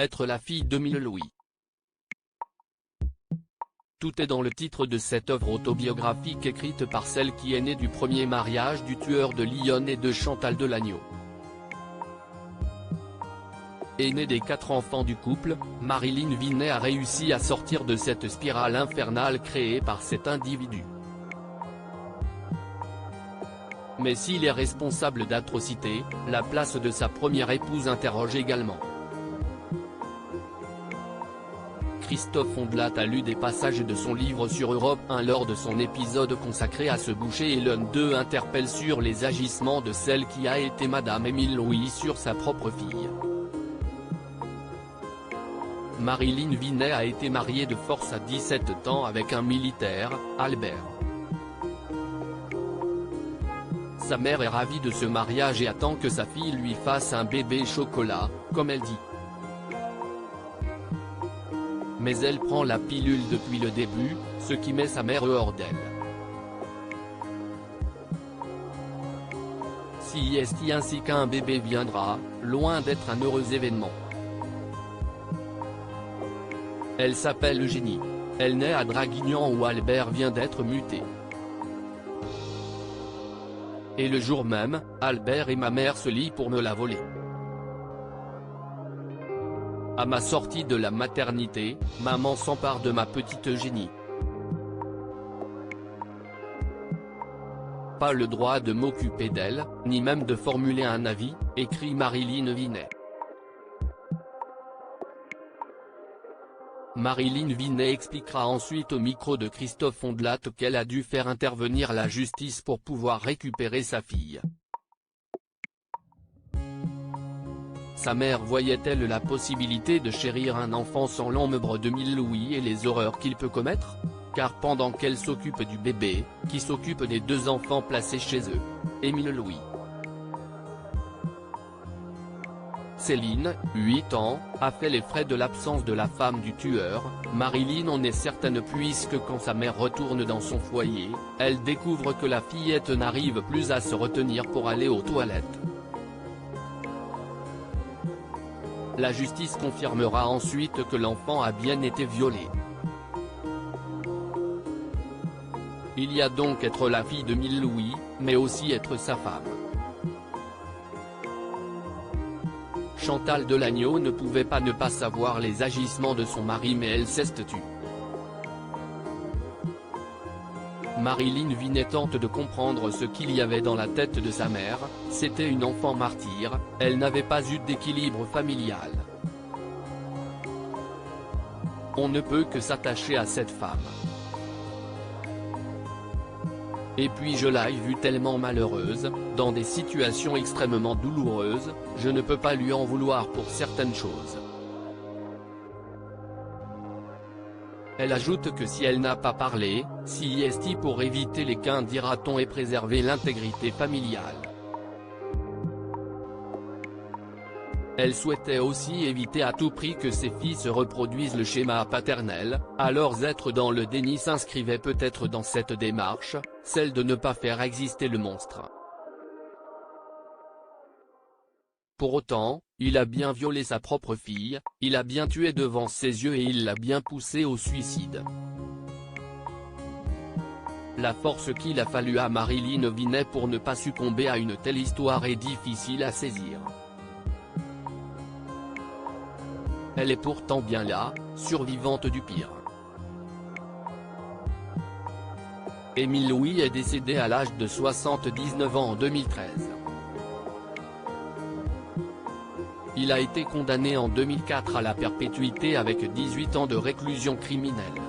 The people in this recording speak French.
Être la fille d'Émile Louis. Tout est dans le titre de cette œuvre autobiographique écrite par celle qui est née du premier mariage du tueur de Lyon et de Chantal Delagneau. Aînée des 4 enfants du couple, Marilyn Vinet a réussi à sortir de cette spirale infernale créée par cet individu. Mais s'il est responsable d'atrocités, la place de sa première épouse interroge également. Christophe Ondelat a lu des passages de son livre sur Europe 1 lors de son épisode consacré à ce boucher et l'un d'eux interpelle sur les agissements de celle qui a été Madame Émile Louis sur sa propre fille. Marilyn Vinet a été mariée de force à 17 ans avec un militaire, Albert. Sa mère est ravie de ce mariage et attend que sa fille lui fasse un bébé chocolat, comme elle dit. Mais elle prend la pilule depuis le début, ce qui met sa mère hors d'elle. Si est ainsi qu'un bébé viendra, loin d'être un heureux événement. Elle s'appelle Eugénie. Elle naît à Draguignan où Albert vient d'être muté. Et le jour même, Albert et ma mère se lient pour me la voler. À ma sortie de la maternité, maman s'empare de ma petite Eugénie. Pas le droit de m'occuper d'elle, ni même de formuler un avis, écrit Marilyn Vinet. Marilyn Vinet expliquera ensuite au micro de Christophe Ondelat qu'elle a dû faire intervenir la justice pour pouvoir récupérer sa fille. Sa mère voyait-elle la possibilité de chérir un enfant sans l'ombre d'Émile Louis et les horreurs qu'il peut commettre? Car pendant qu'elle s'occupe du bébé, qui s'occupe des 2 enfants placés chez eux, Émile Louis. Céline, 8 ans, a fait les frais de l'absence de la femme du tueur. Marilyn en est certaine puisque quand sa mère retourne dans son foyer, elle découvre que la fillette n'arrive plus à se retenir pour aller aux toilettes. La justice confirmera ensuite que l'enfant a bien été violé. Il y a donc être la fille d'Émile Louis, mais aussi être sa femme. Chantal Delagneau ne pouvait pas ne pas savoir les agissements de son mari mais elle s'est-tue. Marilyn Vinet tente de comprendre ce qu'il y avait dans la tête de sa mère. C'était une enfant martyre, elle n'avait pas eu d'équilibre familial. On ne peut que s'attacher à cette femme. Et puis je l'ai vue tellement malheureuse, dans des situations extrêmement douloureuses, je ne peux pas lui en vouloir pour certaines choses. Elle ajoute que si elle n'a pas parlé, si est pour éviter les quintes dira-t-on et préserver l'intégrité familiale. Elle souhaitait aussi éviter à tout prix que ses filles se reproduisent le schéma paternel, alors être dans le déni s'inscrivait peut-être dans cette démarche, celle de ne pas faire exister le monstre. Pour autant, il a bien violé sa propre fille, il a bien tué devant ses yeux et il l'a bien poussée au suicide. La force qu'il a fallu à Marilyn Vinet pour ne pas succomber à une telle histoire est difficile à saisir. Elle est pourtant bien là, survivante du pire. Émile Louis est décédé à l'âge de 79 ans en 2013. Il a été condamné en 2004 à la perpétuité avec 18 ans de réclusion criminelle.